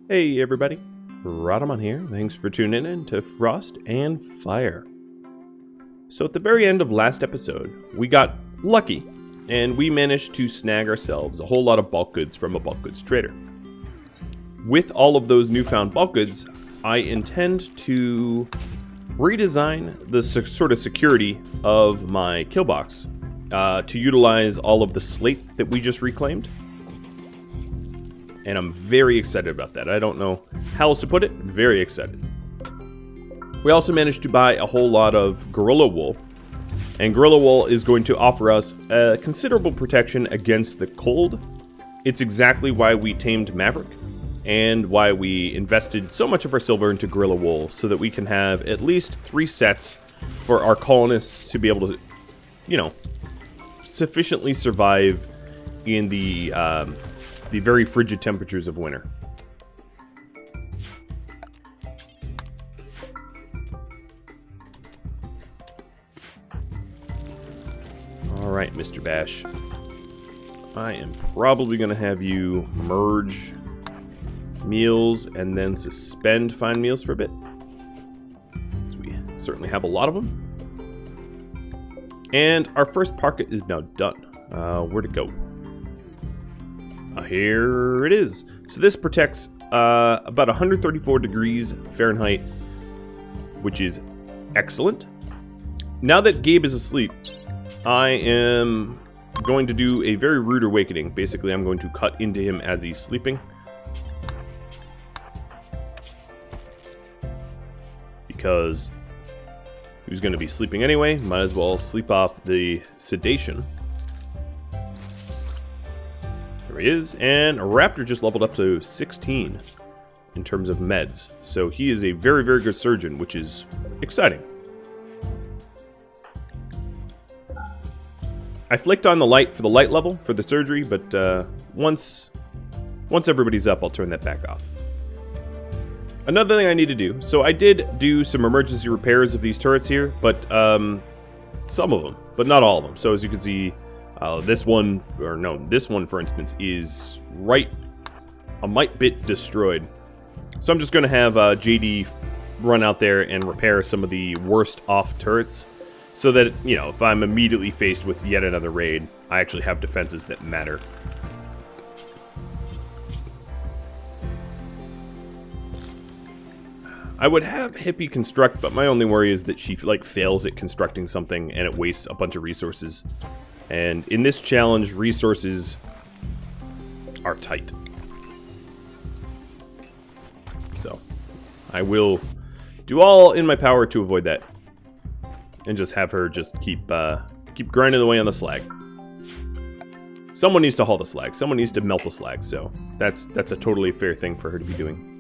Hey everybody, Rhadamant here. Thanks for tuning in to Frost and Fire. So at the very end of last episode, we got lucky and we managed to snag ourselves a whole lot of bulk goods from a bulk goods trader. With all of those newfound bulk goods, I intend to redesign the sort of security of my kill box to utilize all of the slate that we just reclaimed. And I'm very excited about that. I don't know how else to put it. Very excited. We also managed to buy a whole lot of gorilla wool. And gorilla wool is going to offer us a considerable protection against the cold. It's exactly why we tamed Maverick and why we invested so much of our silver into gorilla wool so that we can have at least 3 sets for our colonists to be able to, you know, sufficiently survive in the very frigid temperatures of winter. Alright, Mr. Bash. I am probably going to have you merge meals and then suspend fine meals for a bit. So we certainly have a lot of them. And our first parka is now done. Where'd it go? Here it is. So this protects about 134 degrees Fahrenheit, which is excellent. Now that Gabe is asleep, I am going to do a very rude awakening. Basically, I'm going to cut into him as he's sleeping. Because he was going to be sleeping anyway, might as well sleep off the sedation. There he is, and a raptor just leveled up to 16 in terms of meds. So he is a very, very good surgeon, which is exciting. I flicked on the light for the light level for the surgery, but once everybody's up, I'll turn that back off. Another thing I need to do, so I did do some emergency repairs of these turrets here, but some of them, but not all of them. So as you can see, this one, for instance, is right a mite bit destroyed. So I'm just going to have JD run out there and repair some of the worst off turrets so that, you know, if I'm immediately faced with yet another raid, I actually have defenses that matter. I would have Hippie construct, but my only worry is that she fails at constructing something and it wastes a bunch of resources. And in this challenge, resources are tight. So, I will do all in my power to avoid that. And just have her just keep grinding away on the slag. Someone needs to haul the slag. Someone needs to melt the slag. So, that's a totally fair thing for her to be doing.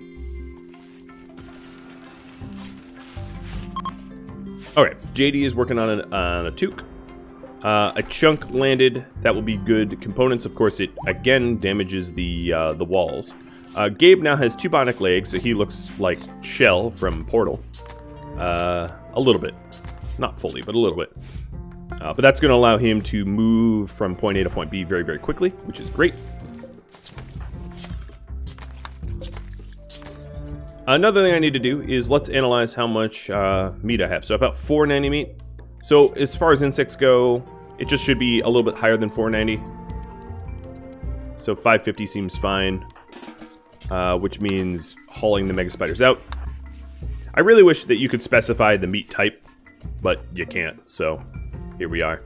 Alright, JD is working on a toque. A chunk landed. That will be good components. Of course, it again damages the walls. Gabe now has 2 bionic legs, so he looks like Shell from Portal. A little bit. Not fully, but a little bit. But that's going to allow him to move from point A to point B very, very quickly, which is great. Another thing I need to do is let's analyze how much meat I have. So about 490 meat. So as far as insects go, it just should be a little bit higher than 490. So 550 seems fine, which means hauling the mega spiders out. I really wish that you could specify the meat type, but you can't, so here we are.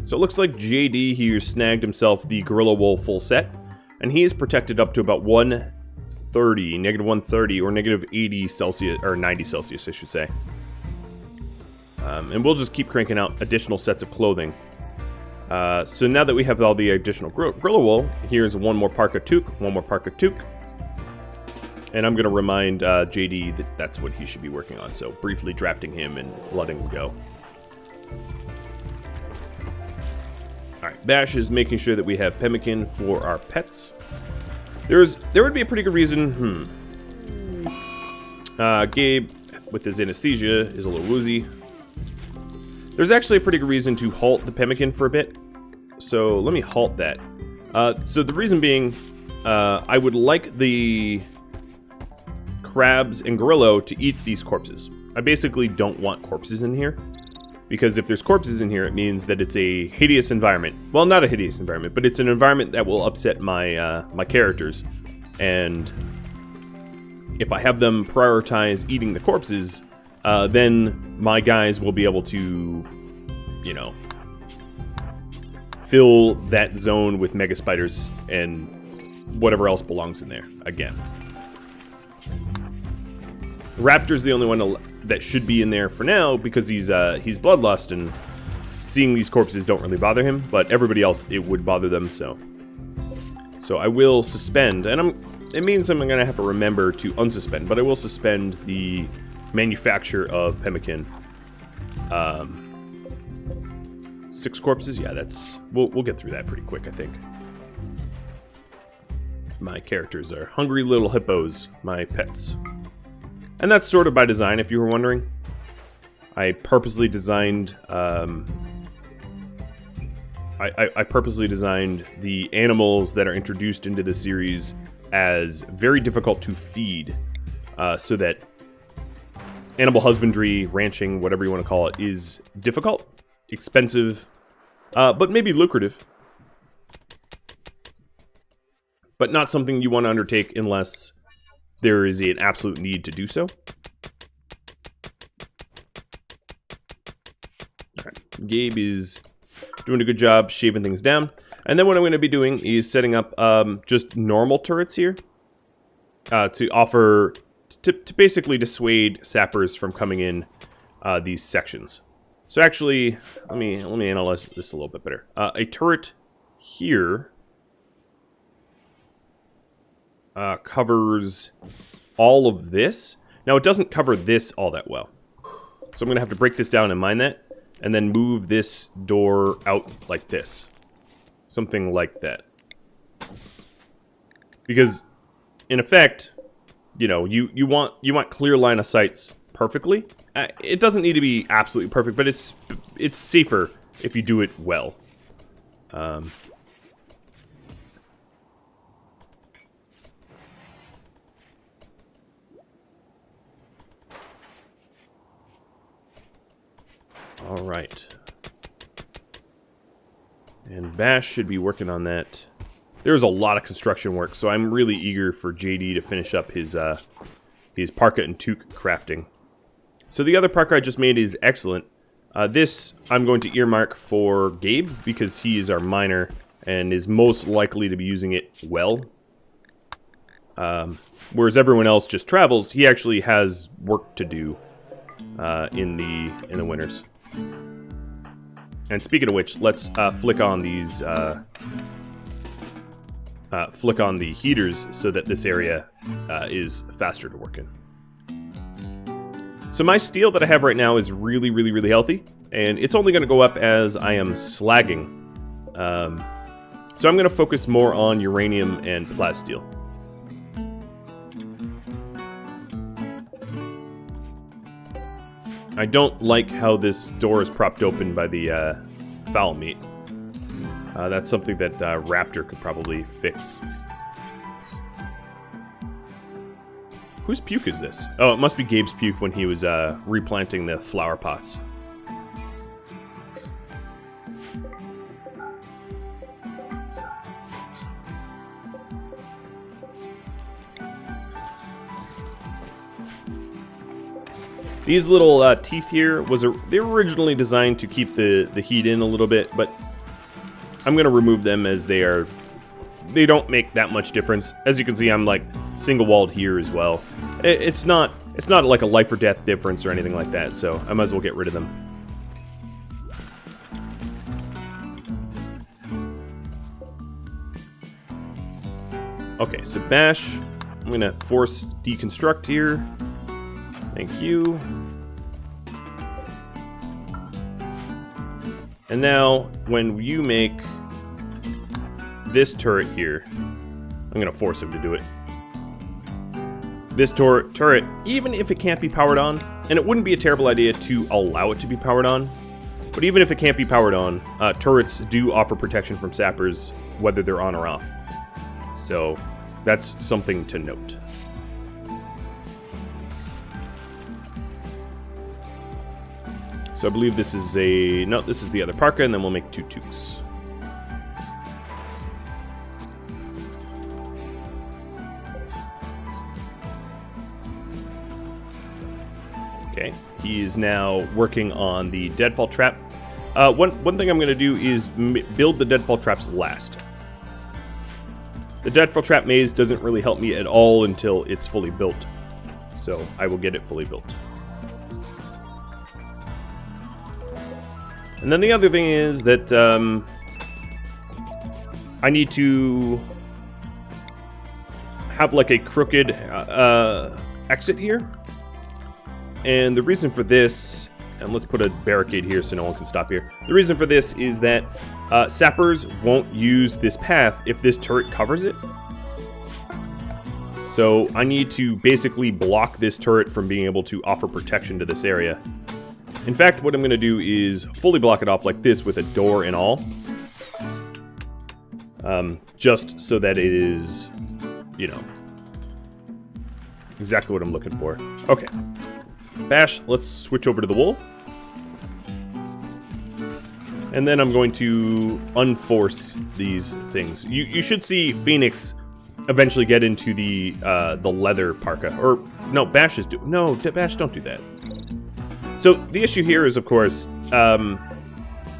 So it looks like JD here snagged himself the gorilla wool full set, and he is protected up to about negative 130 or negative 80 Celsius, or 90 Celsius, I should say. And we'll just keep cranking out additional sets of clothing. So now that we have all the additional gorilla wool, here's one more parka toque, one more parka toque. And I'm going to remind JD that that's what he should be working on. So briefly drafting him and letting him go. Alright, Bash is making sure that we have pemmican for our pets. There would be a pretty good reason. Gabe, with his anesthesia, is a little woozy. There's actually a pretty good reason to halt the pemmican for a bit. So let me halt that. So the reason being, I would like the crabs and Gorillo to eat these corpses. I basically don't want corpses in here, because if there's corpses in here, it means that it's a hideous environment. Well, not a hideous environment, but it's an environment that will upset my my characters. And if I have them prioritize eating the corpses, then my guys will be able to, you know, fill that zone with mega spiders and whatever else belongs in there again. Raptor's the only one that should be in there for now because he's bloodlust, and seeing these corpses don't really bother him, but everybody else, it would bother them. So I will suspend, and it means I'm gonna have to remember to unsuspend, but I will suspend the manufacture of pemmican. 6 corpses, yeah, that's we'll get through that pretty quick, I think. My characters are hungry little hippos, my pets. And that's sort of by design, if you were wondering. I purposely designed I purposely designed the animals that are introduced into the series as very difficult to feed, so that animal husbandry, ranching, whatever you want to call it, is difficult, expensive, but maybe lucrative. But not something you want to undertake unless there is an absolute need to do so. Alright, Gabe is doing a good job shaving things down. And then what I'm going to be doing is setting up just normal turrets here to offer, to basically dissuade sappers from coming in these sections. So actually, let me analyze this a little bit better. A turret here covers all of this. Now, it doesn't cover this all that well. So I'm going to have to break this down and mine that, and then move this door out like this. Something like that. Because, in effect, you know, you want clear line of sights perfectly. It doesn't need to be absolutely perfect, but it's safer if you do it well. All right. And Bash should be working on that. There's a lot of construction work, so I'm really eager for JD to finish up his parka and toque crafting. So the other parka I just made is excellent. This I'm going to earmark for Gabe because he is our miner and is most likely to be using it well. Whereas everyone else just travels, he actually has work to do in the winters. And speaking of which, let's flick on these flick on the heaters so that this area is faster to work in. So my steel that I have right now is really, really, really healthy, and it's only going to go up as I am slagging. So I'm going to focus more on uranium and plasteel. I don't like how this door is propped open by the fowl meat. That's something that Raptor could probably fix. Whose puke is this? Oh, it must be Gabe's puke when he was replanting the flower pots. These little teeth here they were originally designed to keep the heat in a little bit, but I'm gonna remove them as they don't make that much difference. As you can see, I'm like single walled here as well. It's not like a life or death difference or anything like that, so I might as well get rid of them. Okay, so Bash, I'm gonna force deconstruct here. Thank you. And now, when you make this turret here, I'm going to force him to do it. This turret, even if it can't be powered on, and it wouldn't be a terrible idea to allow it to be powered on, but even if it can't be powered on, turrets do offer protection from sappers, whether they're on or off. So, that's something to note. So I believe this is a... No, this is the other parka, and then we'll make 2 toques. Okay, he is now working on the deadfall trap. One thing I'm going to do is build the deadfall traps last. The deadfall trap maze doesn't really help me at all until it's fully built. So I will get it fully built. And then the other thing is that I need to have like a crooked exit here. And the reason for this, and let's put a barricade here so no one can stop here. The reason for this is that sappers won't use this path if this turret covers it. So I need to basically block this turret from being able to offer protection to this area. In fact, what I'm going to do is fully block it off like this with a door and all. Just so that it is, you know, exactly what I'm looking for. Okay. Bash, let's switch over to the wool. And then I'm going to unforce these things. You should see Phoenix eventually get into the leather parka. Or, no, Bash is no, Bash, don't do that. So the issue here is, of course,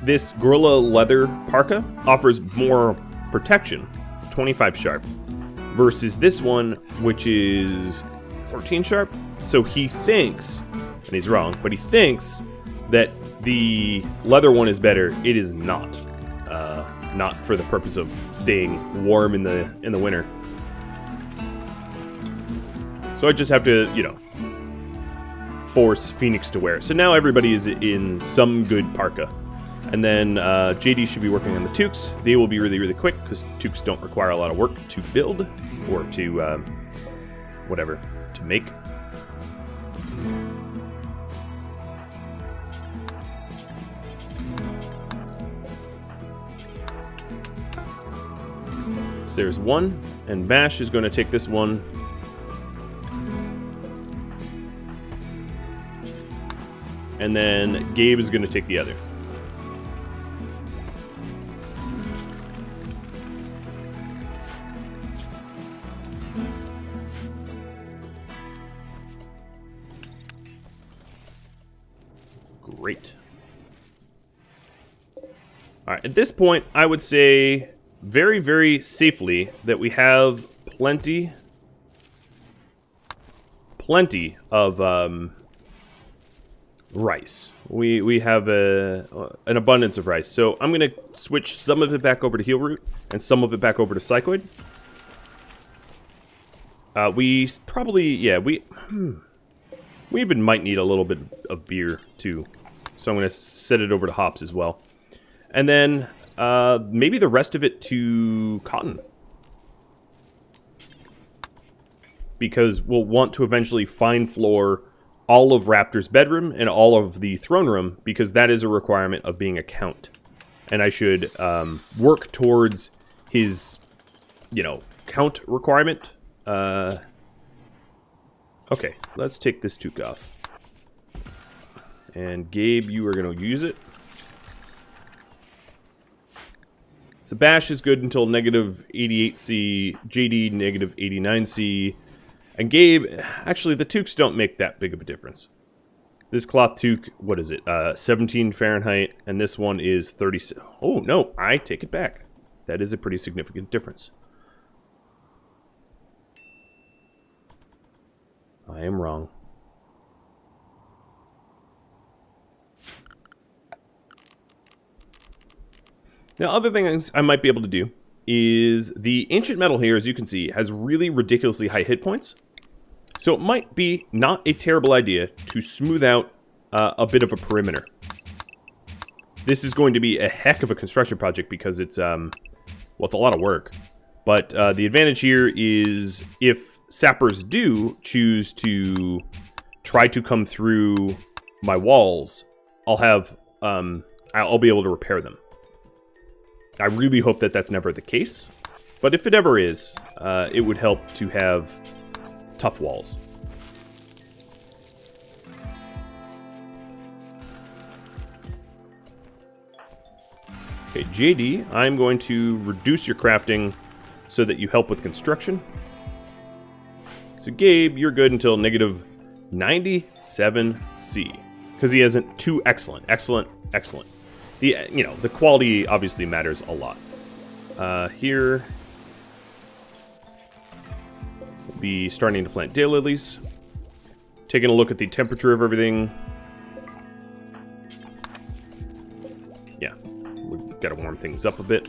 this gorilla leather parka offers more protection, 25 sharp, versus this one, which is 13 sharp. So he thinks, and he's wrong, but he thinks that the leather one is better. It is not. Not for the purpose of staying warm in the winter. So I just have to, you know, force Phoenix to wear it. So now everybody is in some good parka. And then JD should be working on the toques. They will be really, really quick because toques don't require a lot of work to build or to, whatever, to make. So there's one, and Bash is going to take this one. And then Gabe is going to take the other. Great. All right, at this point, I would say very, very safely that we have plenty of rice. We have an abundance of rice. So I'm going to switch some of it back over to heel root and some of it back over to cycloid. We probably, yeah, we even might need a little bit of beer too. So I'm going to set it over to hops as well. And then maybe the rest of it to cotton. Because we'll want to eventually fine floor all of Raptor's bedroom and all of the throne room, because that is a requirement of being a count. And I should work towards his, you know, count requirement. Okay, let's take this toque off. And Gabe, you are going to use it. So Bash is good until negative 88C, JD negative 89C, and Gabe, actually the toques don't make that big of a difference. This cloth toque, what is it, 17 Fahrenheit, and this one is 36. Oh no, I take it back. That is a pretty significant difference. I am wrong. Now, other things I might be able to do is the ancient metal here, as you can see, has really ridiculously high hit points. So it might be not a terrible idea to smooth out a bit of a perimeter. This is going to be a heck of a construction project because it's, well, it's a lot of work. But the advantage here is if sappers do choose to try to come through my walls, I'll have, I'll be able to repair them. I really hope that that's never the case, but if it ever is, it would help to have tough walls. Okay, JD, I'm going to reduce your crafting so that you help with construction. So Gabe, you're good until negative 97C. Because he hasn't two excellent. The quality obviously matters a lot. Here, we'll be starting to plant daylilies. Taking a look at the temperature of everything. Yeah, we've got to warm things up a bit.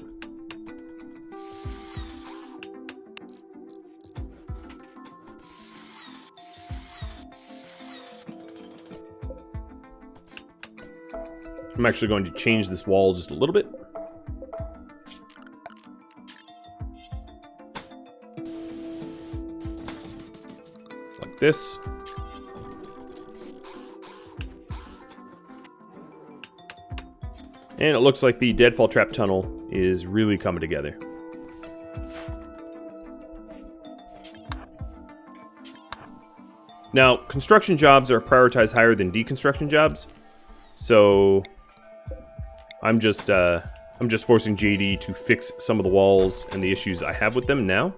I'm actually going to change this wall just a little bit. Like this. And it looks like the deadfall trap tunnel is really coming together. Now, construction jobs are prioritized higher than deconstruction jobs. So I'm just forcing JD to fix some of the walls and the issues I have with them now.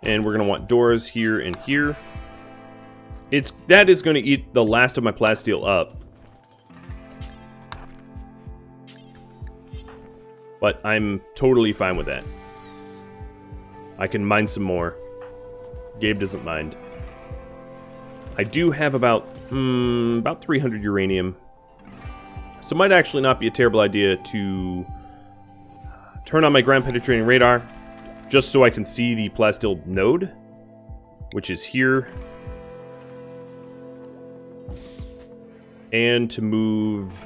And we're going to want doors here and here. That is going to eat the last of my plasteel up. But I'm totally fine with that. I can mine some more. Gabe doesn't mind. I do have about 300 uranium. So it might actually not be a terrible idea to turn on my ground penetrating radar just so I can see the plasteel node, which is here. And to move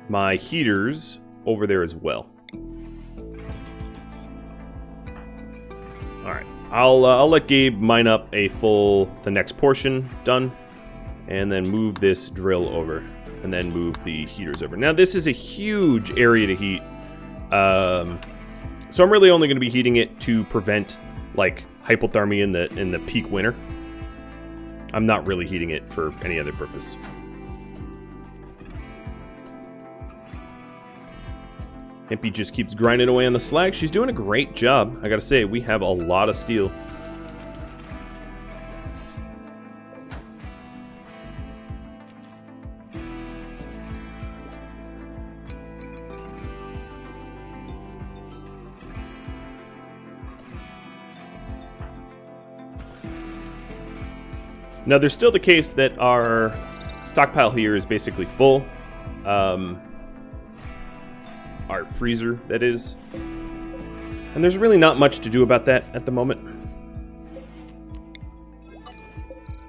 my heaters over there as well. Alright, I'll let Gabe mine up the next portion done, and then move this drill over, and then move the heaters over. Now this is a huge area to heat, so I'm really only going to be heating it to prevent like hypothermia in the peak winter. I'm not really heating it for any other purpose. Impy just keeps grinding away on the slag. She's doing a great job. I gotta say, we have a lot of steel. Now, there's still the case that our stockpile here is basically full. Our freezer, that is. And there's really not much to do about that at the moment.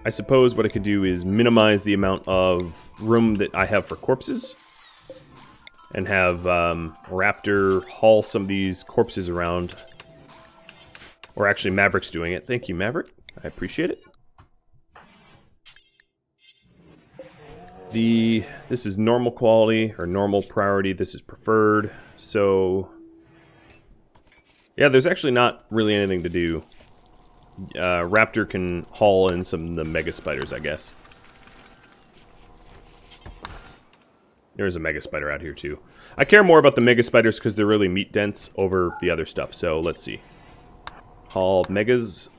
I suppose what I could do is minimize the amount of room that I have for corpses. And have Raptor haul some of these corpses around. Or actually, Maverick's doing it. Thank you, Maverick. I appreciate it. This is normal quality, or normal priority. This is preferred. So, yeah, there's actually not really anything to do. Raptor can haul in some of the mega spiders, I guess. There's a mega spider out here, too. I care more about the mega spiders because they're really meat dense over the other stuff. So, let's see. Haul megas.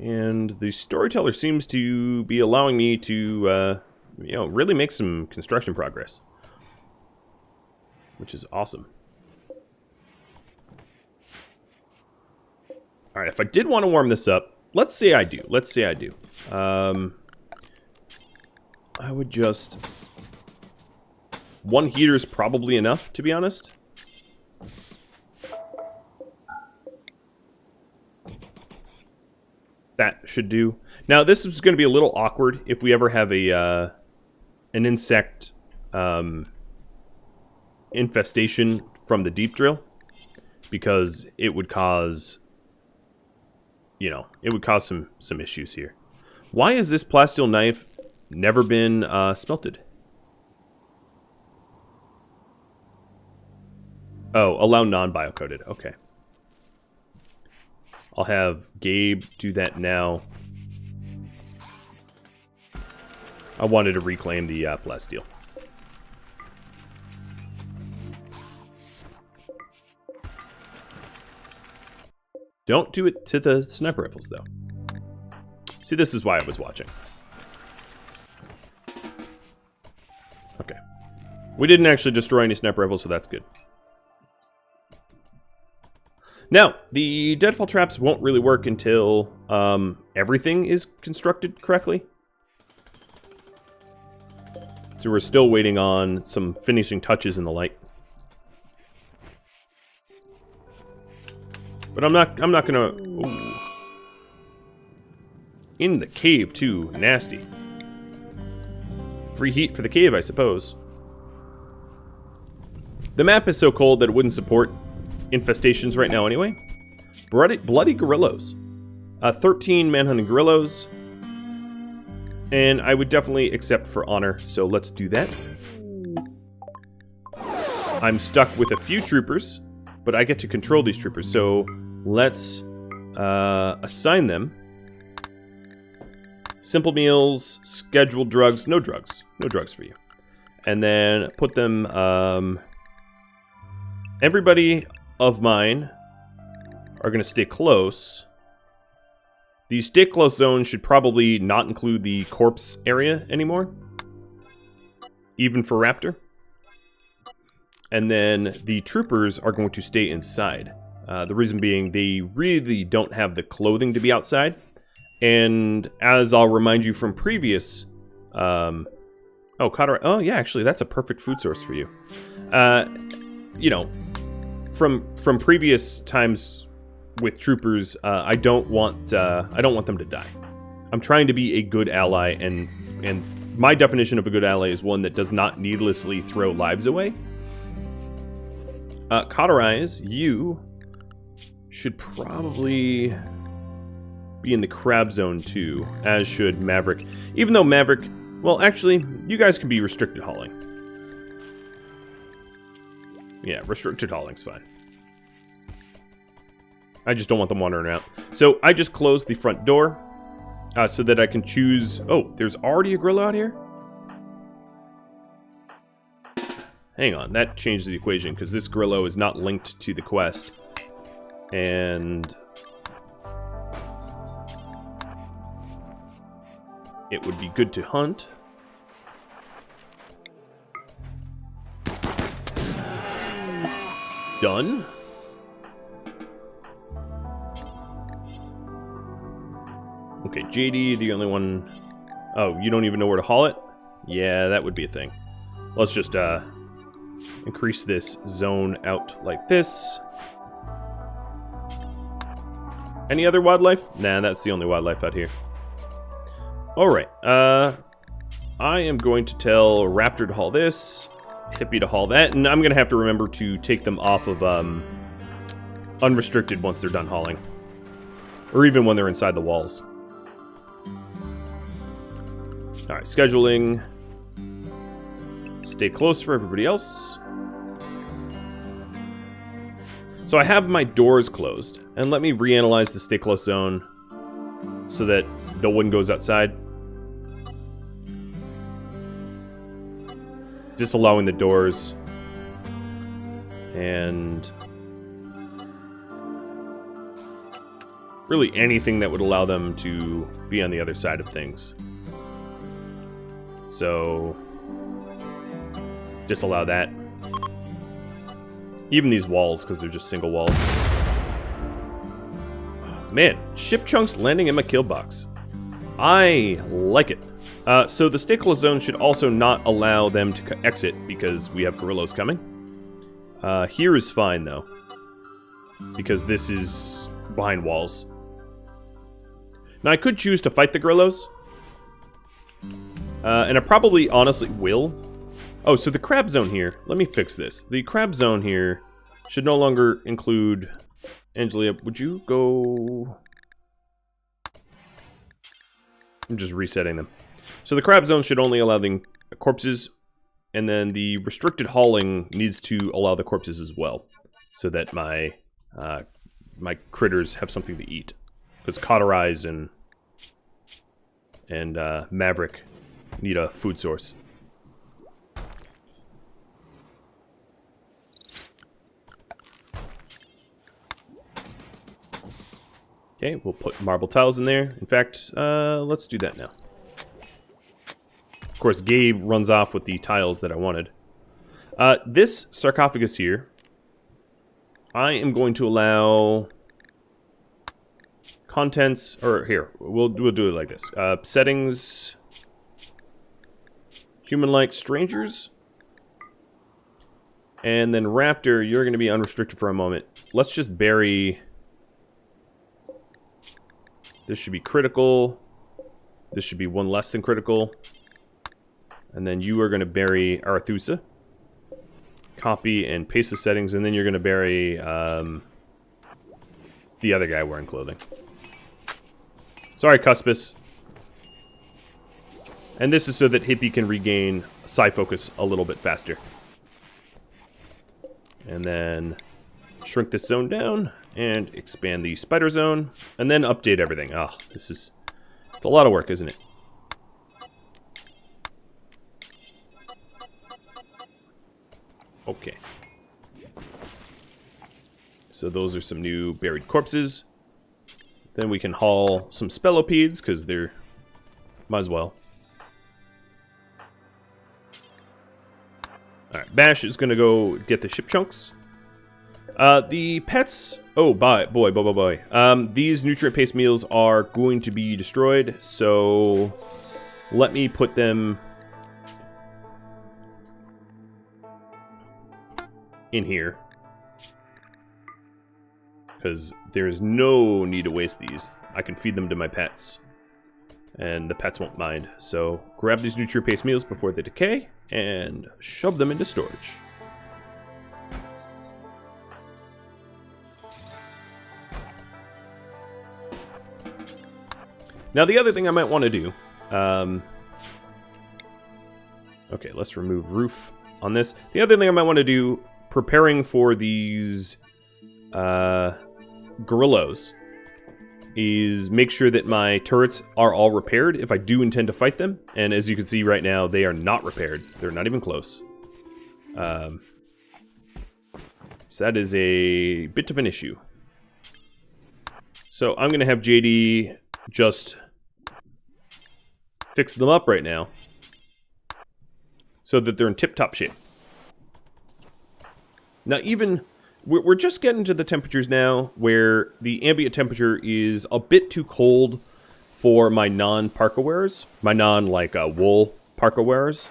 And the storyteller seems to be allowing me to, really make some construction progress. Which is awesome. Alright, if I did want to warm this up, let's say I do. I would just... One heater is probably enough, to be honest. That should do. Now, this is going to be a little awkward if we ever have an insect infestation from the deep drill, because it would cause, some issues here. Why is this plasteel knife never been smelted. Oh, allow non-biocoded. Okay. I'll have Gabe do that now. I wanted to reclaim the plasteel. Don't do it to the sniper rifles, though. See, this is why I was watching. Okay. We didn't actually destroy any sniper rifles, so that's good. Now, the deadfall traps won't really work until everything is constructed correctly. So we're still waiting on some finishing touches in the light. But I'm not gonna... Ooh. In the cave, too. Nasty. Free heat for the cave, I suppose. The map is so cold that it wouldn't support infestations right now anyway. Bloody Gorillos. 13 manhunting Gorillos. And I would definitely accept for honor, so let's do that. I'm stuck with a few troopers, but I get to control these troopers, so let's assign them. Simple meals, scheduled drugs, no drugs for you. And then put them, everybody of mine are going to stay close. The stay close zone should probably not include the corpse area anymore, even for Raptor. And then the troopers are going to stay inside. The reason being they really don't have the clothing to be outside. And as I'll remind you from previous... oh, yeah, actually, that's a perfect food source for you. You know, from previous times with troopers, I don't want them to die. I'm trying to be a good ally, and my definition of a good ally is one that does not needlessly throw lives away. Cauterize, you should probably be in the crab zone too, as should Maverick. Even though Maverick, well, actually, you guys can be restricted hauling. Yeah, restricted hauling's fine. I just don't want them wandering around. So I just closed the front door so that I can choose... Oh, there's already a Gorillo out here? Hang on, that changes the equation because this Gorillo is not linked to the quest. And... it would be good to hunt. Done. Okay, JD, the only one... Oh, you don't even know where to haul it? Yeah, that would be a thing. Let's just increase this zone out like this. Any other wildlife? Nah, that's the only wildlife out here. Alright, I am going to tell Raptor to haul this, Hippie to haul that, and I'm going to have to remember to take them off of unrestricted once they're done hauling. Or even when they're inside the walls. Alright, scheduling. Stay close for everybody else. So I have my doors closed, and let me reanalyze the stay close zone so that no one goes outside. Disallowing the doors. And really anything that would allow them to be on the other side of things. So disallow that. Even these walls, because they're just single walls. Man, ship chunks landing in my kill box. I like it. So the stay close zone should also not allow them to exit because we have Gorillos coming. Here is fine though, because this is behind walls. Now I could choose to fight the Gorillos, and I probably honestly will. Oh, so the crab zone here. Let me fix this. The crab zone here should no longer include. Angelia, would you go? I'm just resetting them. So the crab zone should only allow the corpses, and then the restricted hauling needs to allow the corpses as well, so that my my critters have something to eat. Because Cauterize and Maverick need a food source. Okay, we'll put marble tiles in there. In fact, let's do that now. Of course, Gabe runs off with the tiles that I wanted. This sarcophagus here, I am going to allow contents, or here, we'll do it like this. Settings, human-like strangers, and then Raptor, you're going to be unrestricted for a moment. Let's just bury... This should be critical. This should be one less than critical. And then you are going to bury Arethusa. Copy and paste the settings, and then you're going to bury the other guy wearing clothing. Sorry, Cuspis. And this is so that Hippie can regain Psi Focus a little bit faster. And then shrink this zone down and expand the spider zone, and then update everything. Ah, it's a lot of work, isn't it? Okay. So those are some new buried corpses. Then we can haul some Spellopedes, because they're... might as well. Alright, Bash is going to go get the ship chunks. The pets... Oh, boy. These nutrient-based meals are going to be destroyed, so... let me put them... in here. Because there's no need to waste these. I can feed them to my pets. And the pets won't mind. So, grab these nutrient-based meals before they decay, and shove them into storage. Now, the other thing I might want to do... okay, let's remove roof on this. The other thing I might want to do, preparing for these Gorillos, is make sure that my turrets are all repaired if I do intend to fight them. And as you can see right now, they are not repaired. They're not even close. So that is a bit of an issue. So I'm going to have JD just fix them up right now so that they're in tip-top shape. Now, even we're just getting to the temperatures now where the ambient temperature is a bit too cold for my non-parka wearers, my non-like wool parka wearers,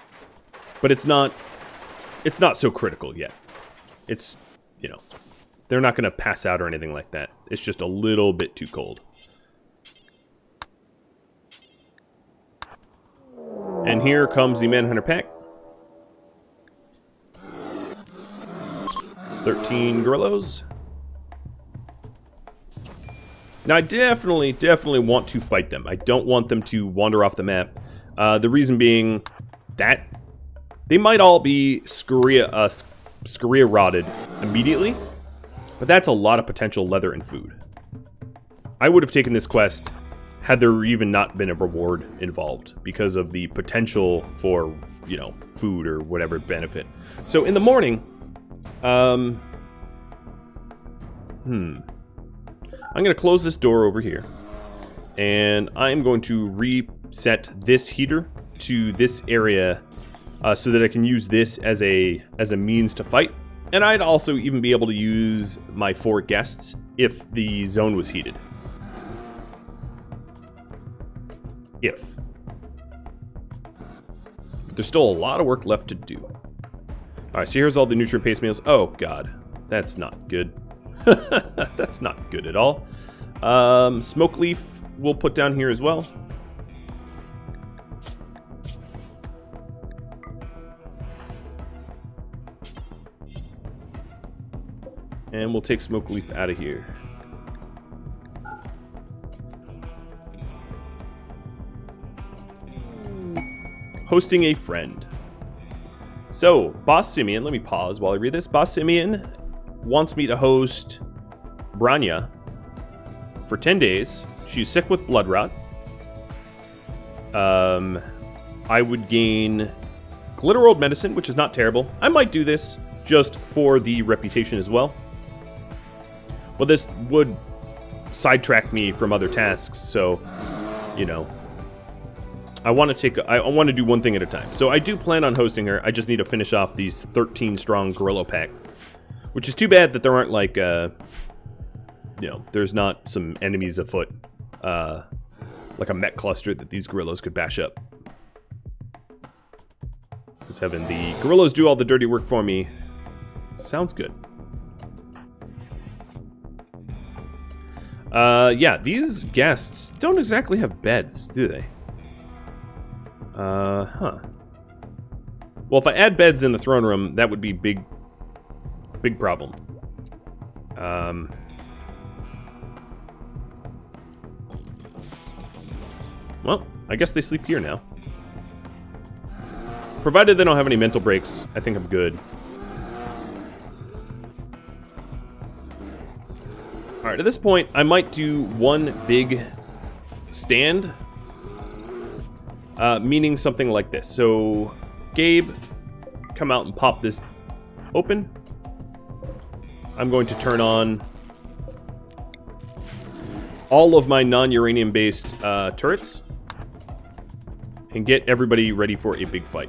but it's not so critical yet. It's, you know, they're not going to pass out or anything like that. It's just a little bit too cold. And here comes the Manhunter pack. 13 Gorillos. Now, I definitely want to fight them. I don't want them to wander off the map. The reason being that they might all be Scoria rotted immediately, but that's a lot of potential leather and food. I would have taken this quest had there even not been a reward involved because of the potential for, you know, food or whatever benefit. So in the morning, I'm going to close this door over here, and I'm going to reset this heater to this area so that I can use this as a means to fight. And I'd also even be able to use my 4 guests if the zone was heated. If. But there's still a lot of work left to do. Alright, so here's all the nutrient-based meals. Oh, God. That's not good. That's not good at all. Smoke leaf we'll put down here as well. And we'll take smoke leaf out of here. Hosting a friend. So, Boss Simeon, let me pause while I read this. Boss Simeon wants me to host Branya for 10 days. She's sick with blood rot. I would gain Glitter World Medicine, which is not terrible. I might do this just for the reputation as well. Well, this would sidetrack me from other tasks, so, you know, I want to do one thing at a time. So I do plan on hosting her. I just need to finish off these 13 strong Gorillo pack, which is too bad that there aren't like, you know, there's not some enemies afoot, like a mech cluster that these Gorillos could bash up. Just having the Gorillos do all the dirty work for me sounds good. Yeah, these guests don't exactly have beds, do they? Huh. Well, if I add beds in the throne room, that would be big problem. Well, I guess they sleep here now. Provided they don't have any mental breaks, I think I'm good. Alright, at this point, I might do one big stand. Meaning something like this. So, Gabe, come out and pop this open. I'm going to turn on all of my non-uranium based turrets and get everybody ready for a big fight.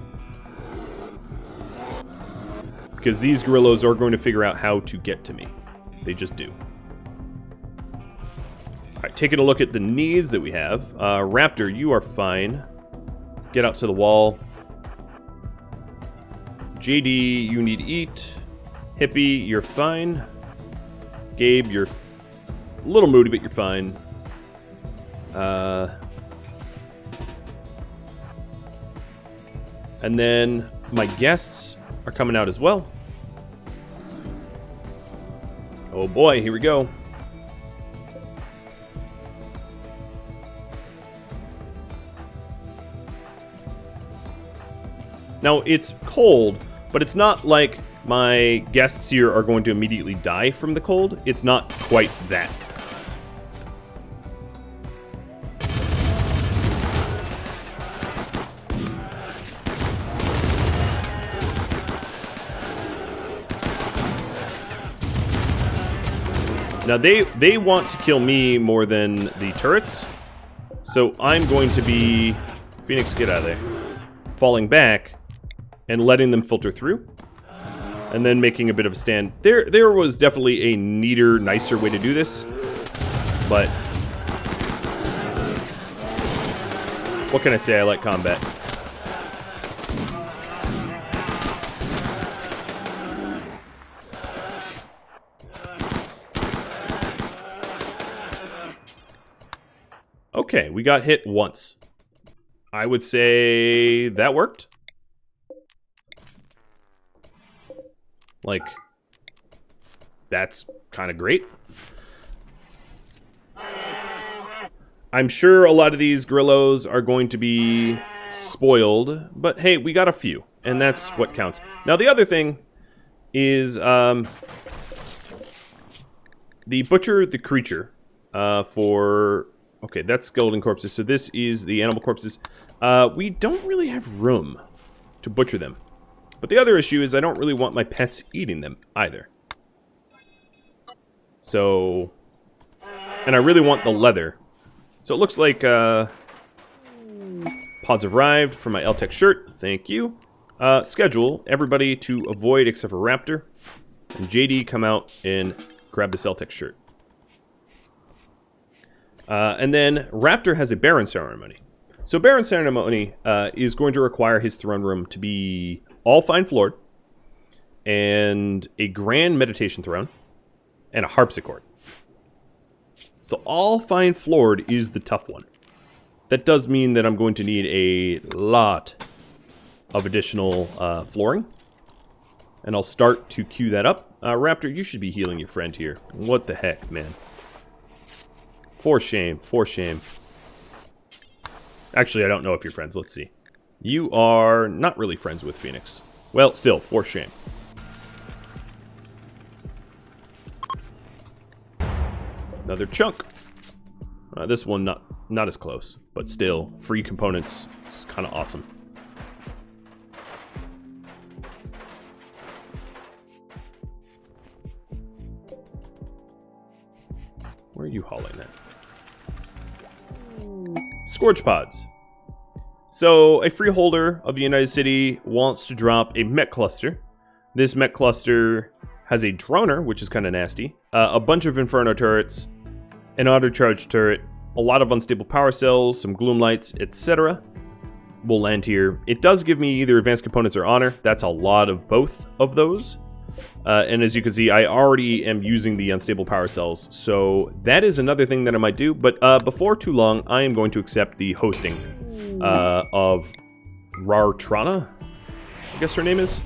Because these Gorillos are going to figure out how to get to me. They just do. Alright, taking a look at the needs that we have. Raptor, you are fine. Get out to the wall. JD, you need to eat. Hippie, you're fine. Gabe, you're a little moody, but you're fine. And then my guests are coming out as well. Oh boy, here we go. Now, it's cold, but it's not like my guests here are going to immediately die from the cold. It's not quite that. Now, they want to kill me more than the turrets, so I'm going to be... Phoenix, get out of there. Falling back and letting them filter through, and then making a bit of a stand. There was definitely a neater, nicer way to do this, but what can I say? I like combat. Okay, we got hit once. I would say that worked. Like, that's kind of great. I'm sure a lot of these Gorillos are going to be spoiled, but hey, we got a few, and that's what counts. Now, the other thing is the Butcher the Creature for... Okay, that's skeleton corpses, so this is the animal corpses. We don't really have room to butcher them. But the other issue is I don't really want my pets eating them either. So, and I really want the leather. So it looks like pods have arrived for my L-Tech shirt. Thank you. Schedule everybody to avoid except for Raptor. And JD come out and grab this L-Tech shirt. And then Raptor has a Baron ceremony. So Baron ceremony is going to require his throne room to be all fine floored, and a grand meditation throne, and a harpsichord. So all fine floored is the tough one. That does mean that I'm going to need a lot of additional flooring, and I'll start to queue that up. Raptor, you should be healing your friend here. What the heck, man? For shame, for shame. Actually, I don't know if you're friends. Let's see. You are not really friends with Phoenix. Well, still, for shame. Another chunk. This one not as close, but still, free components is kind of awesome. Where are you hauling that? Scourge pods. So, a freeholder of the United City wants to drop a mech cluster. This mech cluster has a droner, which is kind of nasty, a bunch of inferno turrets, an auto-charge turret, a lot of unstable power cells, some gloom lights, etc. Will land here. It does give me either advanced components or honor. That's a lot of both of those. And as you can see, I already am using the unstable power cells, so that is another thing that I might do. But before too long, I am going to accept the hosting of Rartrana, I guess her name is.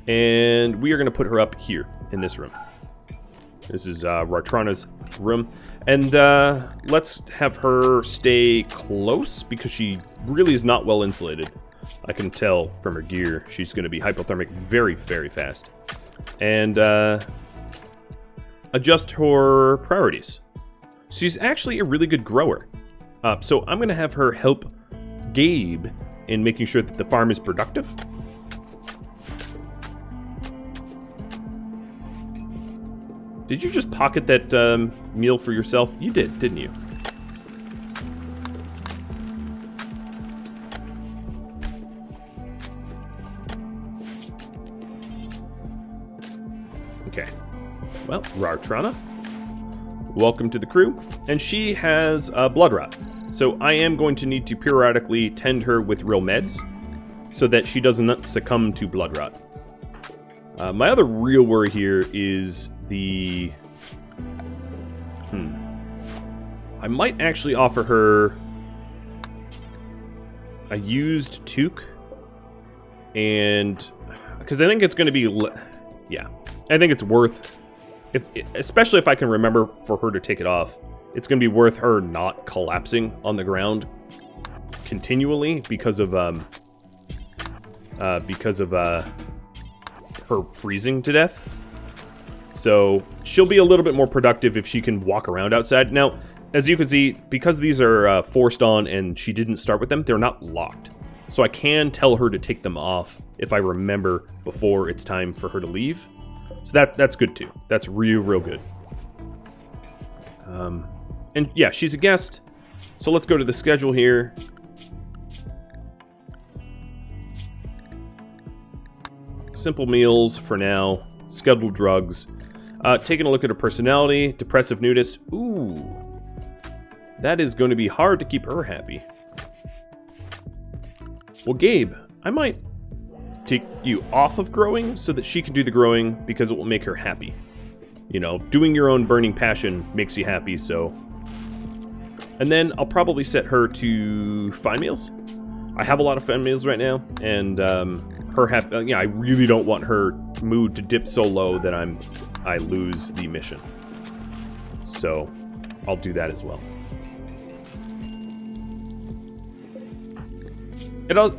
And we are going to put her up here in this room. This is Rartrana's room. And let's have her stay close because she really is not well insulated. I can tell from her gear she's going to be hypothermic very, very fast. And adjust her priorities. She's actually a really good grower. So I'm going to have her help Gabe in making sure that the farm is productive. Did you just pocket that meal for yourself? You did, didn't you? Okay. Well, Rartrana, welcome to the crew. And she has blood rot. So I am going to need to periodically tend her with real meds so that she doesn't succumb to blood rot. My other real worry here is the... I might actually offer her a used toque. And... because I think it's going to be... yeah. I think it's worth... especially if I can remember for her to take it off. It's going to be worth her not collapsing on the ground continually because of her freezing to death. So she'll be a little bit more productive if she can walk around outside. Now, as you can see, because these are forced on and she didn't start with them, they're not locked. So I can tell her to take them off if I remember before it's time for her to leave. So that's good too. That's real good. And yeah, she's a guest. So let's go to the schedule here. Simple meals for now. Scheduled drugs. Taking a look at her personality. Depressive nudist. Ooh. That is going to be hard to keep her happy. Well, Gabe, I might take you off of growing so that she can do the growing because it will make her happy. You know, doing your own burning passion makes you happy, so... And then I'll probably set her to fine meals. I have a lot of fine meals right now, and I really don't want her mood to dip so low that I lose the mission. So I'll do that as well.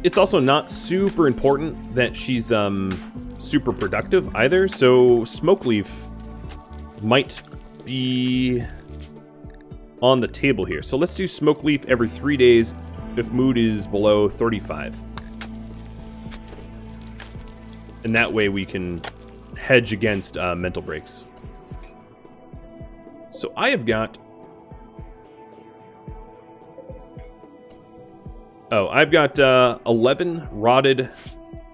It's also not super important that she's super productive either, so Smoke Leaf might be on the table here. So let's do Smoke Leaf every 3 days if mood is below 35. And that way we can hedge against mental breaks. So I have got... oh, I've got 11 rotted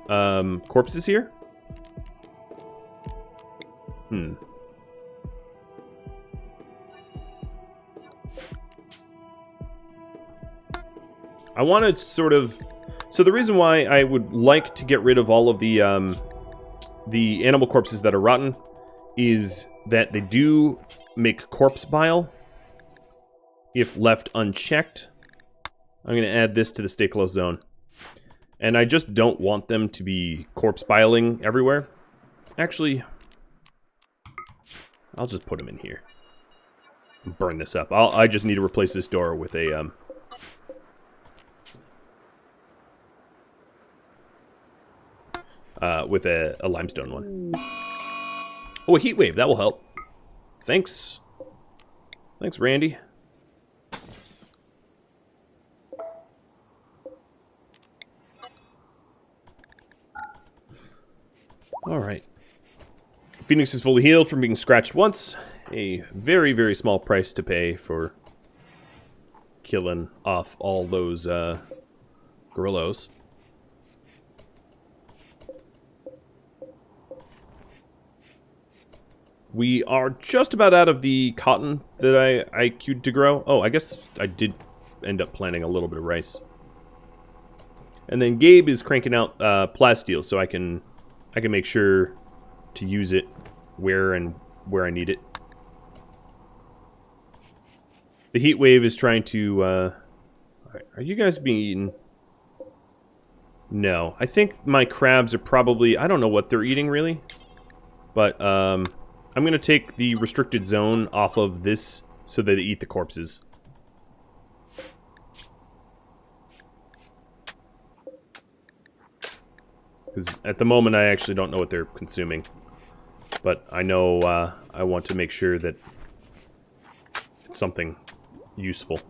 corpses here. I want to sort of... so the reason why I would like to get rid of all of the animal corpses that are rotten is that they do make corpse bile if left unchecked. I'm going to add this to the stay close zone. And I just don't want them to be corpse biling everywhere. Actually, I'll just put them in here. Burn this up. I just need to replace this door with a with a limestone one. Oh, a heat wave. That will help. Thanks. Thanks, Randy. Alright. Phoenix is fully healed from being scratched once. A very, very small price to pay for killing off all those Gorillos. We are just about out of the cotton that I queued to grow. Oh, I guess I did end up planting a little bit of rice. And then Gabe is cranking out plasteel, so I can make sure to use it where I need it. The heat wave is trying to... are you guys being eaten? No. I think my crabs are probably... I don't know what they're eating, really. But, I'm going to take the restricted zone off of this so that they eat the corpses. Because at the moment, I actually don't know what they're consuming. But I know I want to make sure that it's something useful.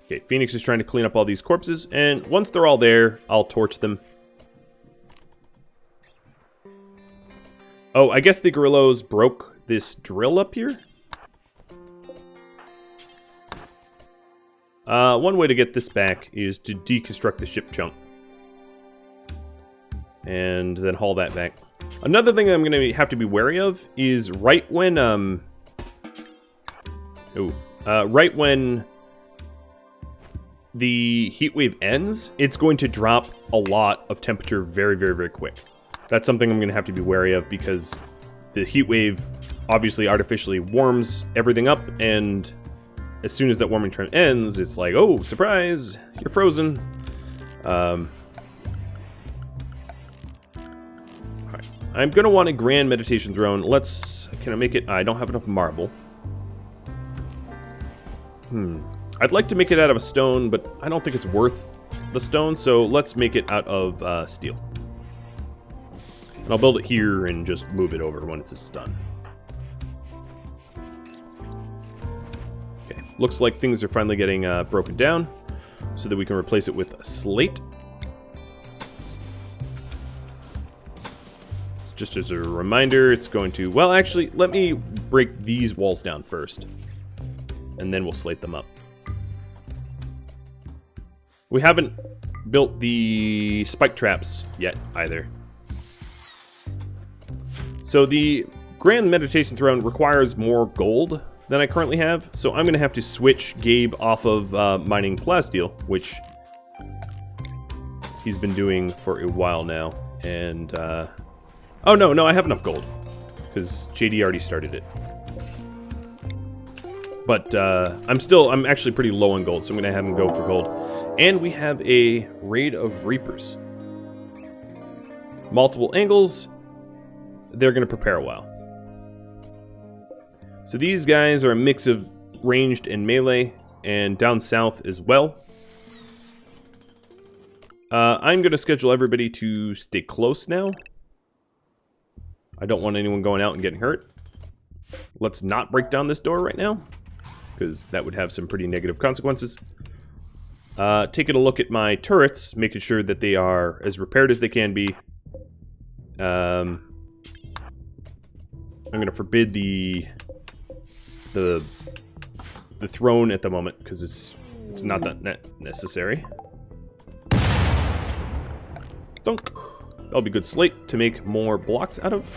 Okay, Phoenix is trying to clean up all these corpses, and once they're all there, I'll torch them. Oh, I guess the Gorillos broke this drill up here? One way to get this back is to deconstruct the ship chunk. And then haul that back. Another thing that I'm going to have to be wary of is right when, right when the heat wave ends, it's going to drop a lot of temperature very, very, very quick. That's something I'm going to have to be wary of because the heat wave obviously artificially warms everything up, and as soon as that warming trend ends, it's like, oh, surprise, you're frozen. Alright. I'm going to want a grand meditation throne. Can I make it? I don't have enough marble. I'd like to make it out of a stone, but I don't think it's worth the stone, so let's make it out of steel. And I'll build it here and just move it over when it's done. Okay, looks like things are finally getting broken down so that we can replace it with slate. Just as a reminder, it's going to... Well, actually, let me break these walls down first, and then we'll slate them up. We haven't built the spike traps yet, either. So the Grand Meditation Throne requires more gold than I currently have, so I'm going to have to switch Gabe off of mining plasteel, which he's been doing for a while now. And, oh, no, I have enough gold, because JD already started it. But I'm actually pretty low on gold, so I'm going to have him go for gold. And we have a raid of Reapers. Multiple angles. They're going to prepare a while. So these guys are a mix of ranged and melee, and down south as well. I'm going to schedule everybody to stay close now. I don't want anyone going out and getting hurt. Let's not break down this door right now, because that would have some pretty negative consequences. Taking a look at my turrets, making sure that they are as repaired as they can be. I'm going to forbid the throne at the moment because it's not that necessary. Thunk. That'll be good slate to make more blocks out of.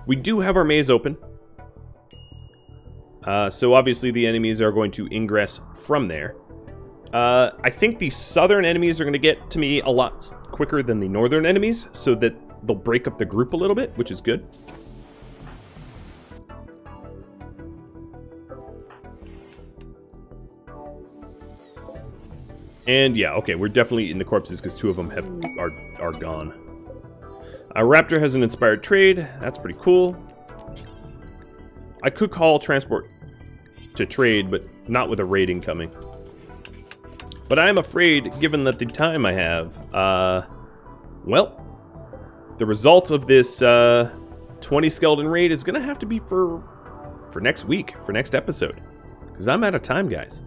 We do have our maze open. So obviously the enemies are going to ingress from there. I think the southern enemies are going to get to me a lot quicker than the northern enemies, so that they'll break up the group a little bit, which is good. And yeah, okay, we're definitely eating the corpses because 2 of them are gone. Raptor has an inspired trade. That's pretty cool. I could call transport to trade, but not with a raid incoming. But I'm afraid, given that the time I have, well, the result of this 20 skeleton raid is going to have to be for next week, for next episode. Because I'm out of time, guys.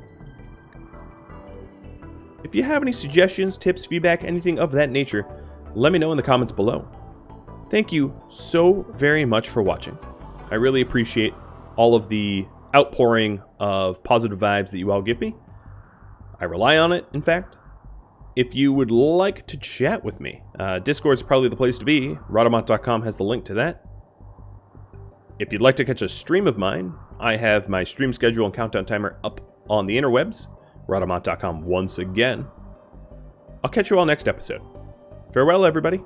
If you have any suggestions, tips, feedback, anything of that nature, let me know in the comments below. Thank you so very much for watching. I really appreciate all of the outpouring of positive vibes that you all give me. I rely on it, in fact. If you would like to chat with me, Discord's probably the place to be. Rhadamant.com has the link to that. If you'd like to catch a stream of mine, I have my stream schedule and countdown timer up on the interwebs. Rhadamant.com once again. I'll catch you all next episode. Farewell, everybody.